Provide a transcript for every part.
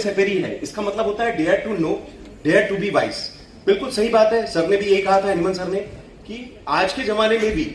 सेपेरी है, इसका मतलब होता है dare to know, dare to be wise. बिल्कुल सही बात है, सर ने भी यही कहा था, हेमन सर ने, कि आज के जमाने में भी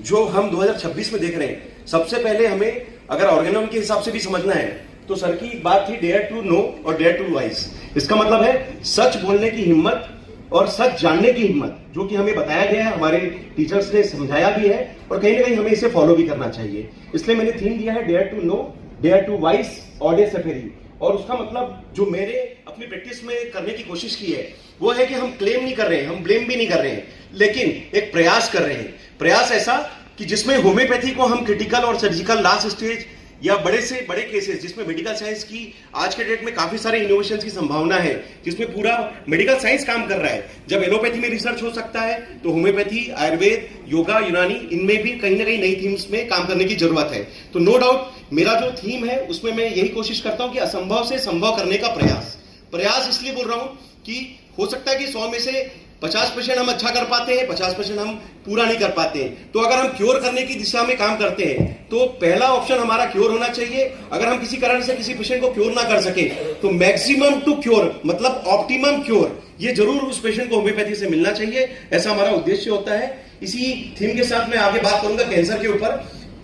जो हम 2026 में देख रहे हैं, सबसे पहले हमें अगर ऑर्गेनम के हिसाब से भी समझना है तो सर की एक बात थी, डेयर टू नो और डेयर टू वाइज। इसका मतलब है सच बोलने की हिम्मत और सच जानने की हिम्मत, जो कि हमें बताया गया है, हमारे टीचर्स ने समझाया भी है और कहीं ना कहीं हमें इसे फॉलो भी करना चाहिए। इसलिए मैंने थीम दिया है dare to know, dare to wise, ऑडियर सेपेरी। और उसका मतलब जो मेरे अपनी प्रैक्टिस में करने की कोशिश की है वो है कि हम क्लेम नहीं कर रहे हैं, हम ब्लेम भी नहीं कर रहे हैं, लेकिन एक प्रयास कर रहे हैं। प्रयास ऐसा कि जिसमें होम्योपैथी को हम क्रिटिकल और सर्जिकल लास्ट स्टेज या बड़े से बड़े केसेस, जिसमें मेडिकल साइंस की आज के डेट में काफी सारे इनोवेशन की संभावना है, जिसमें पूरा मेडिकल साइंस काम कर रहा है। जब एलोपैथी में रिसर्च हो सकता है तो होम्योपैथी, आयुर्वेद, योगा, यूनानी, इनमें भी कहीं ना कहीं नई थीम्स में काम करने की जरूरत है। तो नो डाउट मेरा जो थीम है उसमें मैं यही कोशिश करता हूं कि असंभव से संभव करने का प्रयास इसलिए बोल रहा हूं कि हो सकता है कि 100 में से 50% हम अच्छा कर पाते हैं, 50% हम पूरा नहीं कर पाते हैं। तो अगर हम क्योर करने की दिशा में काम करते हैं तो पहला ऑप्शन हमारा क्योर होना चाहिए। अगर हम किसी कारण से किसी पेशेंट को क्योर ना कर सके तो मैक्सिमम टू क्योर, मतलब ऑप्टिमम क्योर, ये जरूर उस पेशेंट को होम्योपैथी से मिलना चाहिए। ऐसा हमारा उद्देश्य होता है। इसी थीम के साथ मैं आगे बात करूंगा कैंसर के ऊपर।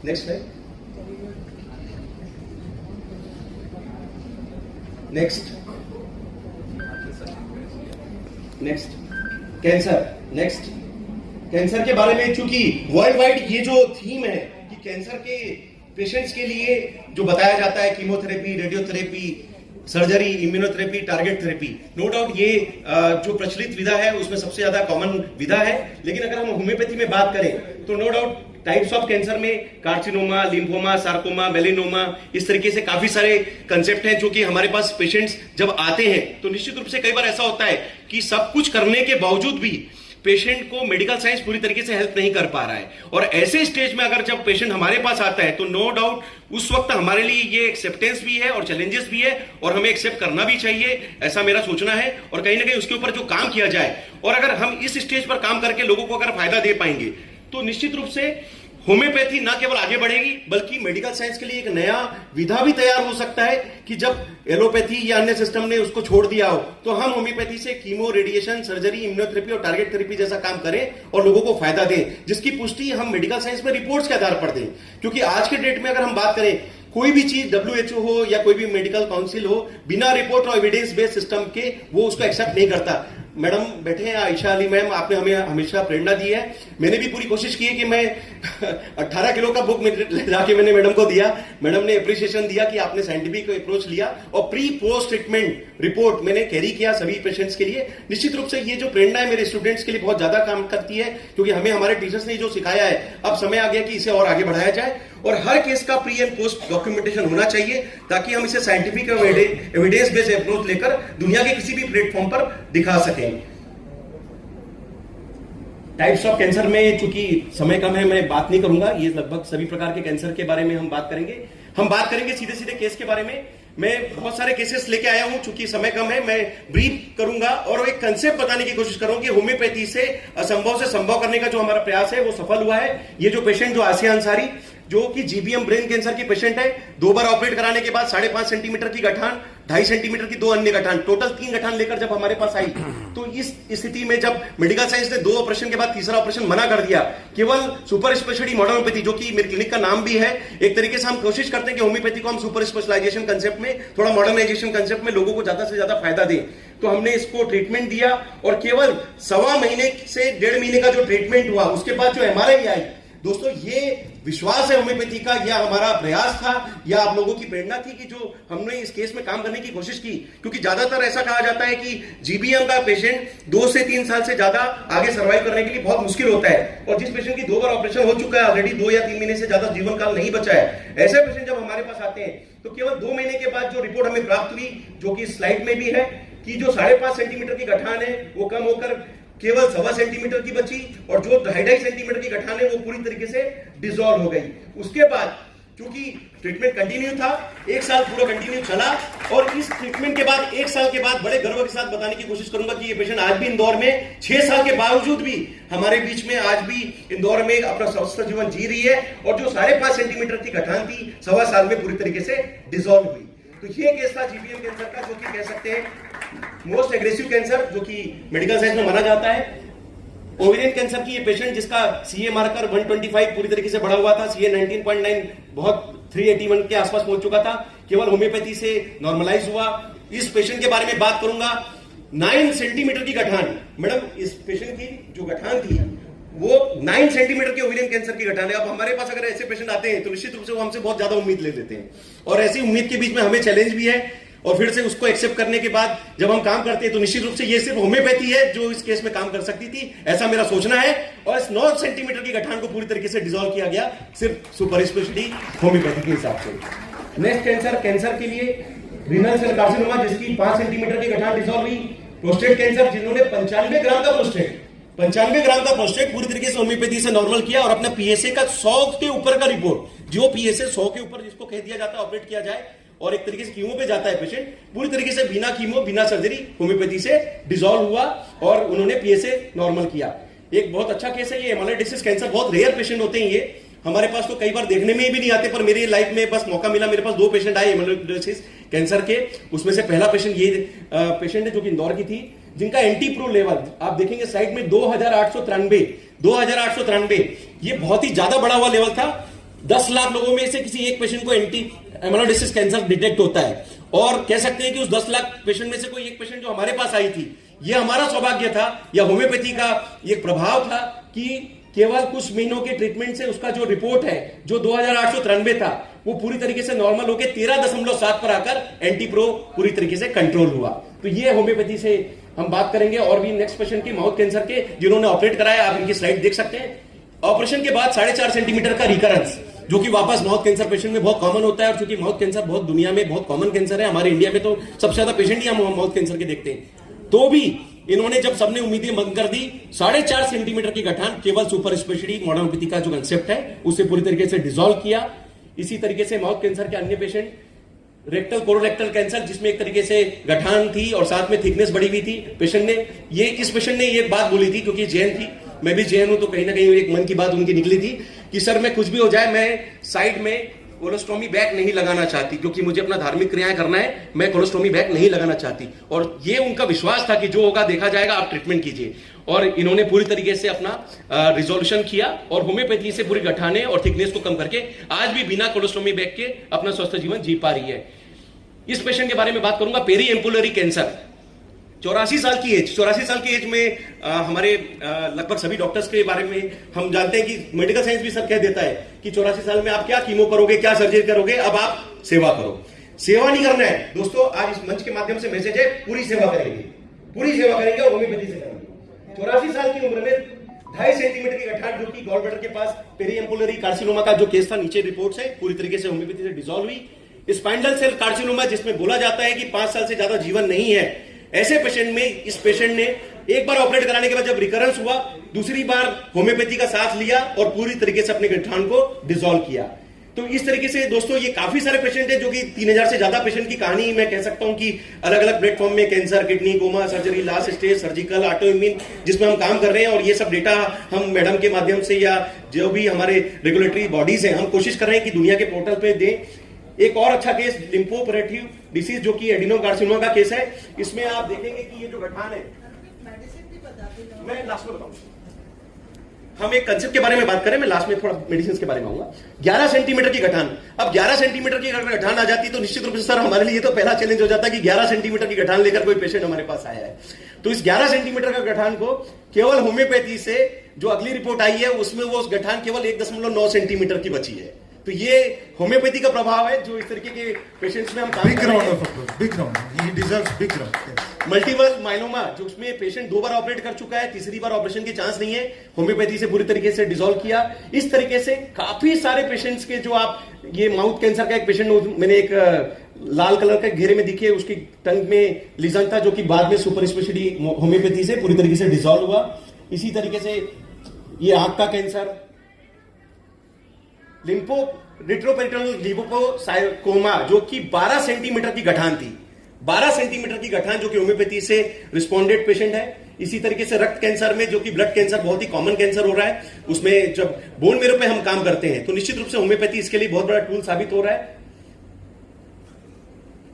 नेक्स्ट है, नेक्स्ट कैंसर के बारे में, चूंकि वर्ल्ड वाइड ये जो थीम है कि कैंसर के पेशेंट्स के लिए जो बताया जाता है chemotherapy, radiotherapy, surgery, immunotherapy, target therapy, no doubt ये जो प्रचलित विधा है उसमें सबसे ज्यादा कॉमन विधा है। लेकिन अगर हम होम्योपैथी में बात करें तो no doubt types of cancer में कार्सिनोमा, लिम्फोमा, सार्कोमा, मेलेनोमा, इस तरीके से काफी सारे कंसेप्ट हैं जो कि हमारे पास पेशेंट्स जब आते हैं तो निश्चित रूप से कई बार ऐसा होता है कि सब कुछ करने के बावजूद भी पेशेंट को मेडिकल साइंस पूरी तरीके से हेल्प नहीं कर पा रहा है। और ऐसे स्टेज में अगर जब पेशेंट हमारे पास आता है तो नो डाउट उस वक्त हमारे लिए ये एक्सेप्टेंस भी है और चैलेंजेस भी है और हमें एक्सेप्ट करना भी चाहिए, ऐसा मेरा सोचना है। और कहीं ना कहीं उसके ऊपर जो काम किया जाए और अगर हम इस स्टेज पर काम करके लोगों को अगर फायदा दे पाएंगे तो निश्चित रूप से होम्योपैथी ना केवल आगे बढ़ेगी बल्कि मेडिकल साइंस के लिए एक नया विधा भी तैयार हो सकता है कि जब एलोपैथी या अन्य सिस्टम ने उसको छोड़ दिया हो तो हम होम्योपैथी से कीमो, रेडिएशन, सर्जरी, इम्यूनोथेरेपी और टारगेट थेरेपी जैसा काम करें और लोगों को फायदा दें, जिसकी पुष्टि हम मेडिकल साइंस में रिपोर्ट्स के आधार पर दें। क्योंकि आज के डेट में अगर हम बात करें, कोई भी चीज WHO हो या कोई भी मेडिकल काउंसिल हो, बिना रिपोर्ट और एविडेंस बेस्ड सिस्टम के वो उसको एक्सेप्ट नहीं करता। मैडम बैठे हैं, आयशा अली मैम, आपने हमें हमेशा प्रेरणा दी है। मैंने भी पूरी कोशिश की है कि मैं 18 किलो का बुक जाके मैंने मैडम को दिया। मैडम ने अप्रिशिएशन दिया कि आपने साइंटिफिक अप्रोच लिया और प्री पोस्ट ट्रीटमेंट रिपोर्ट मैंने कैरी किया सभी पेशेंट्स के लिए। निश्चित रूप से ये जो प्रेरणा है मेरे स्टूडेंट्स के लिए बहुत ज्यादा काम करती है, क्योंकि हमें हमारे टीचर्स ने जो सिखाया है अब समय आ गया कि इसे और आगे बढ़ाया जाए और हर केस का प्री एंड पोस्ट डॉक्यूमेंटेशन होना चाहिए ताकि हम इसे साइंटिफिक एविडेंस बेस्ड अप्रोच लेकर दुनिया के किसी भी प्लेटफॉर्म पर दिखा सकें। टाइप्स ऑफ कैंसर में चूंकि समय कम है मैं बात नहीं करूंगा, ये लगभग सभी प्रकार के कैंसर के बारे में हम बात करेंगे। हम बात करेंगे सीधे सीधे केस के बारे में। मैं बहुत सारे केसेस लेके आया हूं, चूंकि समय कम है मैं ब्रीफ करूंगा और एक कंसेप्ट बताने की कोशिश करूंगा कि होम्योपैथी से असंभव से संभव करने का जो हमारा प्रयास है वो सफल हुआ है। ये जो पेशेंट जो आसिया अंसारी जो कि GBM ब्रेन कैंसर की पेशेंट है, 2 बार ऑपरेट कराने के बाद 5.5 सेंटीमीटर की गठान, 2.5 सेंटीमीटर की 2 अन्य गठान, टोटल 3 गठान लेकर जब हमारे पास आई तो इस स्थिति में जब मेडिकल साइंस ने 2 ऑपरेशन के बाद तीसरा ऑपरेशन मना कर दिया, केवल सुपर स्पेशलिटी मॉडर्न होम्योपैथी, जो कि मेरे क्लिनिक का नाम भी है, एक तरीके से हम कोशिश करते हैं कि होम्योपैथी को हम सुपर स्पेशलाइजेशन कंसेप्ट में, थोड़ा मॉडर्नाइजेशन कंसेप्ट में लोगों को ज्यादा से ज्यादा फायदा दें। तो हमने इसको ट्रीटमेंट दिया और केवल 1.25 महीने से 1.5 महीने का जो ट्रीटमेंट हुआ उसके बाद जो MRI आई, दोस्तों ये विश्वास है होम्योपैथी का, या हमारा प्रयास था या आप लोगों की प्रेरणा थी कि जो हमने इस केस में काम करने की कोशिश की। क्योंकि ज्यादातर ऐसा कहा जाता है कि GBM का पेशेंट 2 से 3 साल से ज्यादा आगे सर्वाइव करने के लिए बहुत मुश्किल होता है और जिस पेशेंट की 2 बार ऑपरेशन हो चुका है ऑलरेडी, 2 या 3 महीने से ज्यादा जीवन काल नहीं बचा है, ऐसे पेशेंट जब हमारे पास आते हैं तो केवल 2 महीने के बाद जो रिपोर्ट हमें प्राप्त हुई, जो कि स्लाइड में भी है, कि जो 5.5 सेंटीमीटर की गठान है वो कम होकर केवल 1.25 सेंटीमीटर की बची और जो 2.5 सेंटीमीटर की गठान है वो पूरी तरीके से डिसॉल्व हो गई। उसके बाद क्योंकि ट्रीटमेंट कंटिन्यू था, 1 साल पूरा कंटिन्यू चला और इस ट्रीटमेंट के बाद 1 साल के बाद बड़े गर्व के साथ बताने की कोशिश करूंगा कि ये पेशेंट आज भी इंदौर में 6 साल के बावजूद भी हमारे बीच में आज भी इंदौर में अपना स्वस्थ जीवन जी रही है और जो 5.5 सेंटीमीटर की गठान थी 1.25 साल में पूरी तरीके से डिसॉल्व हुई। तो ये केस था जीबीएम कैंसर का, जो कि कह सकते हैं मोस्ट एग्रेसिव कैंसर जो कि मेडिकल साइंस में माना जाता है। ओवेरियन कैंसर की ये पेशेंट जिसका सीए मार्कर 125 पूरी तरीके से बढ़ा हुआ था, सीए 19.9 बहुत 381 के आसपास पहुंच चुका था, केवल होम्योपैथी से नॉर्मलाइज हुआ। इस पेशेंट के बारे में बात करूंगा। 9 सेंटीमीटर की गठान, मैडम इस पेशेंट की जो गठान थी वो 9 सेंटीमीटर के ओवेरियन कैंसर की गठान है। अब हमारे पास अगर ऐसे पेशेंट आते हैं तो निश्चित रूप से वो हमसे बहुत ज्यादा उम्मीद ले लेते हैं, और ऐसी उम्मीद के बीच में हमें चैलेंज भी है, और फिर से उसको एक्सेप्ट करने के बाद जब हम काम करते हैं तो निश्चित रूप से ये सिर्फ होम्योपैथी है जो इस केस में काम कर सकती थी, ऐसा मेरा सोचना है। और इस 9 सेंटीमीटर की गठान को पूरी तरीके से डिसॉल्व किया गया सिर्फ सुपर स्पेशलिटी होम्योपैथी के हिसाब से। नेक्स्ट कैंसर के लिए रीनल सेल कार्सिनोमा जिसकी 5 सेंटीमीटर की गठान डिसॉल्व हुई। प्रोस्टेट कैंसर जिन्होंने 95 ग्राम का प्रोस्टेट पूरी तरीके से होम्योपैथी से नॉर्मल किया, और अपना पीएसए का 100 के ऊपर का रिपोर्ट, जो पीएसए 100 के ऊपर जिसको कह दिया जाता है ऑपरेट किया जाए, और एक तरीके से कीमो पे जाता है पेशेंट, पूरी तरीके से बिना कीमो बिना सर्जरी होम्योपैथी से डिसॉल्व हुआ और उन्होंने पीएसए नॉर्मल किया। एक बहुत अच्छा केस है ये। एमाइलोइडोसिस कैंसर बहुत रेयर पेशेंट होते हैं ये, हमारे पास तो कई बार देखने में भी नहीं आते, पर मेरी लाइफ में बस मौका मिला, मेरे पास 2 पेशेंट आए एमाइलोइडोसिस कैंसर के। उसमें से पहला पेशेंट ये पेशेंट है जो कि इंदौर की थी, जिनका एंटी प्रो लेवल आप देखेंगे साइड में 2893, ये बहुत ही ज्यादा बढ़ा हुआ लेवल था। 10 लाख लोगों में से किसी एक पेशेंट को एंटी एमाइलोइडोसिस कैंसर डिटेक्ट होता है, और कह सकते हैं कि उस 10 लाख पेशेंट में से कोई एक पेशेंट जो हमारे पास आई थी, ये हमारा सौभाग्य था या होम्योपैथी का एक प्रभाव था कि केवल कुछ महीनों के ट्रीटमेंट से उसका जो रिपोर्ट है जो 2893 था वो पूरी तरीके से नॉर्मल होकर 13.7 पर आकर एंटी प्रो पूरी तरीके से कंट्रोल हुआ। तो ये होम्योपैथी से हम बात करेंगे। और भी नेक्स्ट पेशेंट की माउथ कैंसर के जिन्होंने ऑपरेट कराया, आप इनकी स्लाइड देख सकते हैं। ऑपरेशन के बाद 4.5 सेंटीमीटर का रिकरेंस, जो कि वापस माउथ कैंसर पेशेंट में बहुत कॉमन होता है, और चूंकि माउथ कैंसर बहुत दुनिया में बहुत कॉमन कैंसर है, हमारे इंडिया में तो सबसे ज्यादा पेशेंट ही हम माउथ कैंसर के देखते हैं, तो भी इन्होंने जब सबने उम्मीदें बंद कर दी, 4.5 सेंटीमीटर की गठान केवल सुपर स्पेशलिटी मॉडर्न होम्योपैथी का जो कंसेप्ट है उसे पूरी तरीके से डिसॉल्व किया। इसी तरीके से माउथ कैंसर के अन्य पेशेंट, रेक्टल कोलोरेक्टल कैंसर जिसमें एक तरीके से गठान थी और साथ में थिकनेस बढ़ी हुई थी, पेशेंट ने इस पेशेंट ने ये बात बोली थी, क्योंकि जैन थी, मैं भी जैन हूं, तो कहीं ना कहीं एक मन की बात उनकी निकली थी कि सर मैं कुछ भी हो जाए, मैं साइड में कोलोस्टोमी बैग नहीं लगाना चाहती, क्योंकि मुझे अपना धार्मिक क्रियाएं करना है, मैं कोलोस्टोमी बैग नहीं लगाना चाहती। और ये उनका विश्वास था कि जो होगा देखा जाएगा, आप ट्रीटमेंट कीजिए। और इन्होंने पूरी तरीके से अपना रिजोल्यूशन किया और होम्योपैथी से पूरी गठाने और थिकनेस को कम करके आज भी बिना कोलोस्टोमी बैग के अपना स्वस्थ जीवन जी पा रही है। इस पेशेंट के बारे में बात करूंगा, पेरी एम्पुलरी कैंसर, 84 साल की एज में हमारे लगभग सभी डॉक्टर्स के बारे में हम जानते हैं कि मेडिकल साइंस भी सब कह देता है कि 84 साल में आप क्या कीमो करोगे, क्या सर्जरी करोगे, अब आप सेवा करो। सेवा नहीं करना है दोस्तों, आज इस मंच के माध्यम से मैसेज है, पूरी सेवा करेंगे और होम्योपैथी से करेंगे। 84 साल की उम्र में 2.5 सेंटीमीटर की गठान जो कि गॉल ब्लैडर के पास पेरी एम्पुलरी कार्सिनोमा का जो केस था, नीचे रिपोर्ट है, पूरी तरीके से होम्योपैथी से डिसॉल्व हुई। स्पाइनल सेल कार्सिनोमा जिसमें बोला जाता है कि 5 साल से ज्यादा जीवन नहीं है, ऐसे पेशेंट में इस पेशेंट ने एक बार ऑपरेट कराने के बाद जब रिकरेंस हुआ, दूसरी बार होम्योपैथी का साथ लिया और पूरी तरीके से अपने गठान को डिसॉल्व किया। तो इस तरीके से दोस्तों ये काफी सारे पेशेंट हैं, जो कि 3000 से ज्यादा पेशेंट की कहानी मैं कह सकता हूं कि अलग अलग प्लेटफॉर्म में cancer, kidney, coma, surgery, last stage, surgical, auto immune, जिसमें हम काम कर रहे हैं। और ये सब डेटा हम मैडम के माध्यम से या जो भी हमारे रेगुलेटरी बॉडीज हैं, हम कोशिश कर रहे हैं कि दुनिया के पोर्टल पे दें। एक और अच्छा केस लिम्फोप्रेटिव डिसीज जो कि एडिनोकार्सिनोमा का केस है, इसमें आप देखेंगे कि ये जो गठान है, मैं लास्ट में बताऊंगा, हम एक कंसेप्ट के बारे में बात करें, मैं लास्ट में थोड़ा मेडिसिन के बारे में आऊंगा। 11 सेंटीमीटर की गठान, अब 11 सेंटीमीटर की गठान आ जाती तो निश्चित रूप से सर हमारे लिए तो पहला चैलेंज हो जाता कि 11 सेंटीमीटर की गठान लेकर कोई पेशेंट हमारे पास आया है। तो इस 11 सेंटीमीटर का गठान को केवल होम्योपैथी से जो अगली रिपोर्ट आई है उसमें वो गठान केवल 1.9 सेंटीमीटर की बची है। तो ये होम्योपैथी का प्रभाव है जो इस तरीके के पेशेंट्स में हम काम कर रहे हैं। मल्टीपल माइलोमा जो उसमें पेशेंट 2 बार ऑपरेट कर चुका है, तीसरी बार ऑपरेशन की चांस नहीं है, होम्योपैथी से पूरी तरीके से डिसॉल्व किया। इस तरीके से काफी सारे पेशेंट्स के जो आप, ये माउथ कैंसर का एक पेशेंट मैंने एक लाल कलर के घेरे में दिखे, उसकी टंग में लीजन था जो कि बाद में सुपर स्पेशलिटी होम्योपैथी से पूरी तरीके से डिसॉल्व हुआ। इसी तरीके से ये आंख का कैंसर, रिट्रोपेरिटोनियल लिम्फोसाइकोमा जो कि 12 सेंटीमीटर की गठान थी, 12 सेंटीमीटर की गठान जो कि होम्योपैथी से रिस्पोंडेड पेशेंट है। इसी तरीके से रक्त कैंसर में जो कि ब्लड कैंसर बहुत ही कॉमन कैंसर हो रहा है, उसमें जब बोन मेरो पे हम काम करते हैं तो निश्चित रूप से होम्योपैथी इसके लिए बहुत बड़ा टूल साबित हो रहा है।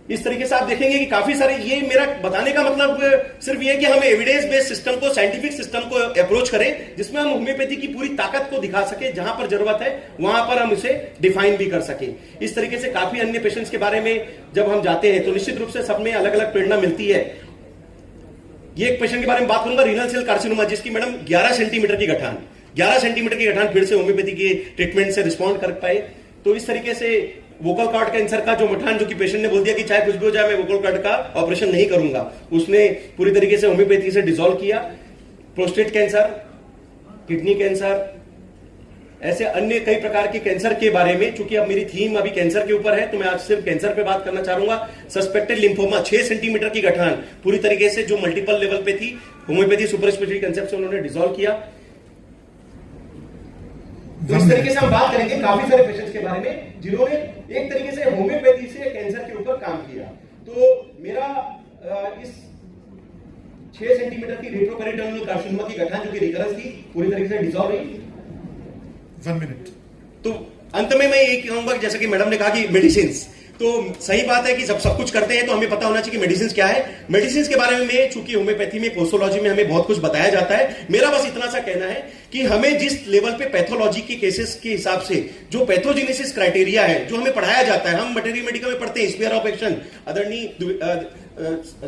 इस तरीके से आप देखेंगे कि काफी सारे, ये मेरा बताने का मतलब सिर्फ ये कि हम एविडेंस बेस्ड सिस्टम को, साइंटिफिक सिस्टम को अप्रोच करें, जिसमें हम होम्योपैथी की पूरी ताकत को दिखा सके, जहां पर जरूरत है वहां पर हम उसे डिफाइन भी कर सके। इस तरीके से काफी अन्य पेशेंट्स के बारे में जब हम जाते हैं तो निश्चित रूप से सब में अलग अलग प्रेरणा मिलती है। ये एक पेशेंट के बारे में बात करूंगा, रीनल सेल कार्सिनोमा, जिसकी मैडम 11 सेंटीमीटर की गठान, 11 सेंटीमीटर की गठान फिर से होम्योपैथी के ट्रीटमेंट से रिस्पॉन्ड कर पाए। तो इस तरीके से वोकल कॉर्ड कैंसर का जो मठान, जो कि पेशेंट ने बोल दिया कि चाहे कुछ भी हो जाए मैं वोकल कॉर्ड का ऑपरेशन नहीं करूंगा, उसने पूरी तरीके से होम्योपैथी से डिसॉल्व किया। प्रोस्टेट कैंसर, किडनी कैंसर, ऐसे अन्य कई प्रकार के कैंसर के बारे में, चूंकि अब मेरी थीम अभी कैंसर के ऊपर है तो मैं आज सिर्फ कैंसर पे बात करना चाहूंगा। सस्पेक्टेड लिम्फोमा, 6 सेंटीमीटर की गठान पूरी तरीके से जो मल्टीपल लेवल पे थी, होम्योपैथी सुपर स्पेशलिटी कंसेप्ट से उन्होंने डिसॉल्व किया। तो इस तरीके से हम बात करेंगे काफी सारे पेशेंट्स के बारे में जिन्होंने एक तरीके से होम्योपैथी से कैंसर के ऊपर काम किया। तो मेरा इस 6 सेंटीमीटर की रेट्रोपेरिटोनियल कार्सिनोमा की गठान जो कि रिकरेंस थी, पूरी तरीके से डिसॉल्व हुई। 1 मिनट। तो अंत में मैं ये कहूंगा, जैसे कि मैडम ने कहा कि मेडिसिन, तो सही बात है कि जब सब कुछ करते हैं तो हमें पता होना चाहिए कि मेडिसिन क्या है। मेडिसिन के बारे में चूंकि होम्योपैथी में, पोस्टोलॉजी में हमें बहुत कुछ बताया जाता है। मेरा बस इतना सा कहना है कि हमें जिस लेवल पे पैथोलॉजी के केसेस के हिसाब से जो पैथोजेनेसिस क्राइटेरिया है जो हमें पढ़ाया जाता है, हम मटेरियल मेडिकल में पढ़ते हैं, स्फीयर ऑफ एक्शन, आदरणीय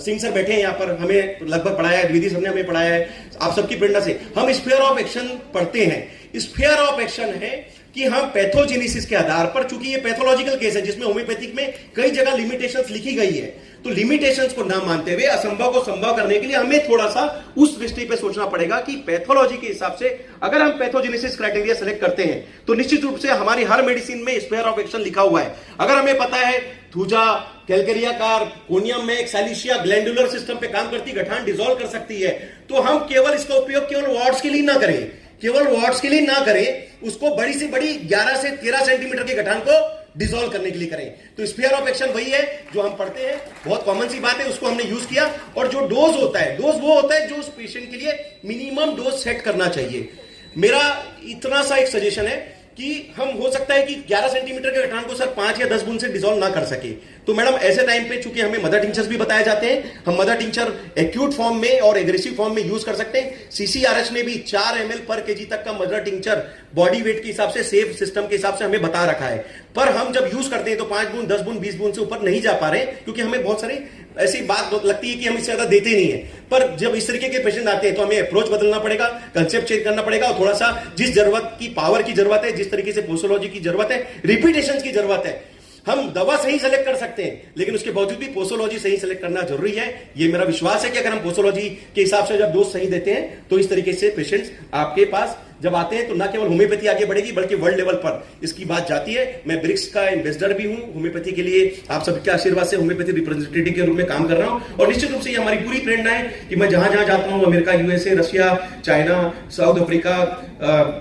सिंह सर बैठे हैं यहाँ पर, हमें लगभग पढ़ाया है, द्विवेदी सर ने हमें पढ़ाया है, आप सबकी प्रेरणा से हम स्फीयर ऑफ एक्शन पढ़ते हैं। स्फीयर ऑफ एक्शन है कि हम पैथोजेनेसिस के आधार पर, चूंकि ये पैथोलॉजिकल केस है जिसमें होम्योपैथिक में कई जगह लिमिटेशंस लिखी गई है, तो लिमिटेशंस को ना मानते हुए असंभव को संभव करने के लिए हमें थोड़ा सा उस दृष्टि पे सोचना पड़ेगा कि पैथोलॉजी के हिसाब से अगर हम पैथोजेनेसिस क्राइटेरिया सेलेक्ट करते हैं तो निश्चित रूप से हमारी हर मेडिसिन में स्फीयर ऑफ एक्शन लिखा हुआ है। अगर हमें पता है थूजा, कैलकेरिया कार, कोनियम में एक्सालिशिया ग्लैंडुलर सिस्टम पे काम करती गठान डिसॉल्व कर सकती है, तो हम केवल इसका उपयोग केवल वार्ड्स के लिए ना करें, केवल वार्ड्स के लिए ना करें, उसको बड़ी से बड़ी 11 से 13 सेंटीमीटर के गठान को डिसॉल्व करने के लिए करें। तो स्फीयर ऑफ एक्शन वही है जो हम पढ़ते हैं, बहुत कॉमन सी बात है, उसको हमने यूज किया। और जो डोज होता है, डोज वो होता है जो उस पेशेंट के लिए मिनिमम डोज सेट करना चाहिए। मेरा इतना सा एक सजेशन है कि हम, हो सकता है कि 11 सेंटीमीटर के गठान को सर 5 या 10 बूंद से डिसॉल्व ना कर सके, तो मैडम ऐसे टाइम पे चूंकि हमें मदर टिंचर्स भी बताए जाते हैं, हम मदर टिंचर एक्यूट फॉर्म में और एग्रेसिव फॉर्म में यूज कर सकते हैं। सीसीआरएच ने भी 4 ml पर केजी तक का मदर टिंचर बॉडी वेट के हिसाब से, सेफ सिस्टम के हिसाब से हमें बता रखा है। पर हम जब यूज करते हैं तो 5 बूंद, 10 बूंद, 20 बूंद से ऊपर नहीं जा पा रहे, क्योंकि हमें बहुत सारी ऐसी बात लगती है कि हम इससे ज्यादा देते नहीं है। पर जब इस तरीके के पेशेंट आते हैं तो हमें अप्रोच बदलना पड़ेगा, कंसेप्ट चेंज करना पड़ेगा, और थोड़ा सा जिस जरूरत की, पावर की जरूरत है, जिस तरीके से पोस्टोलॉजी की जरूरत है, रिपीटेशन की जरूरत है, हम दवा सही सेलेक्ट कर सकते हैं, लेकिन उसके बावजूद भी पोस्टोलॉजी सही सेलेक्ट करना जरूरी है। ये मेरा विश्वास है कि अगर हम पोस्टोलॉजी के हिसाब से जब डोज सही देते हैं तो इस तरीके से पेशेंट्स आपके पास जब आते हैं तो ना केवल होम्योपैथी आगे बढ़ेगी बल्कि वर्ल्ड लेवल पर इसकी बात जाती है। मैं ब्रिक्स का एम्बेसडर भी हूं होम्योपैथी के लिए, आप सबके आशीर्वाद से होम्योपैथी रिप्रेजेंटेटिव के रूप में काम कर रहा हूं। और निश्चित रूप से ये हमारी पूरी प्रेरणा है कि मैं जहां जहां जाता हूं, America, USA, Russia, China, south Africa,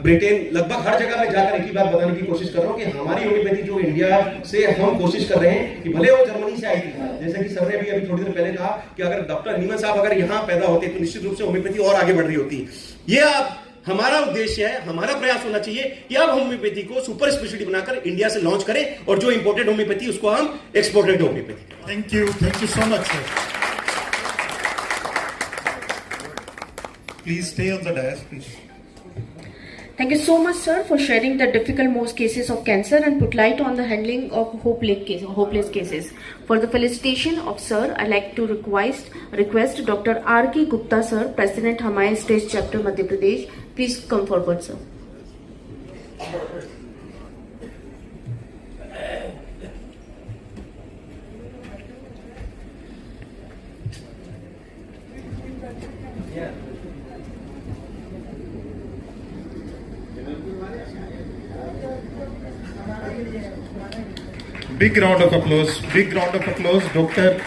Britain, लगभग हर जगह में जाकर एक ही बात बताने की कोशिश कर रहा हूं कि हमारी होम्योपैथी जो इंडिया से हम कोशिश कर रहे हैं कि भले वो जर्मनी से आई थी, जैसे कि सर ने भी अभी थोड़ी देर पहले कहा कि अगर डॉक्टर नीमन साहब अगर यहां पैदा होते तो निश्चित रूप से होम्योपैथी और आगे बढ़ रही होती। ये आप हमारा उद्देश्य है, हमारा प्रयास होना चाहिए कि अब होम्योपैथी को सुपर स्पेशलिटी बनाकर इंडिया से लॉन्च करें और जो इंपोर्टेड होम्योपैथी उसको हम exported homeopathy. Thank you so much sir. Please stay on the dais please. Thank you so much, sir, for sharing the difficult most cases of cancer and put light on the handling of hopeless cases. For the felicitation of sir, I like to request Dr. R.K. Gupta, sir, President Hamaya State Chapter, Madhya Pradesh. Please come forward, sir. Big round of applause, Dr.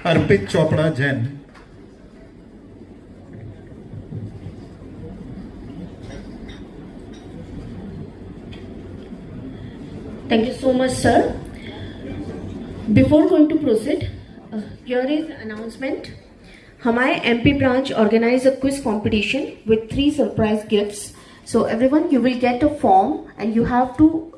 Arpit Chopra Jain. Thank you so much, sir. Before going to proceed, here is announcement. Hamaya MP branch organized a quiz competition with 3 surprise gifts. So everyone, you will get a form and you have to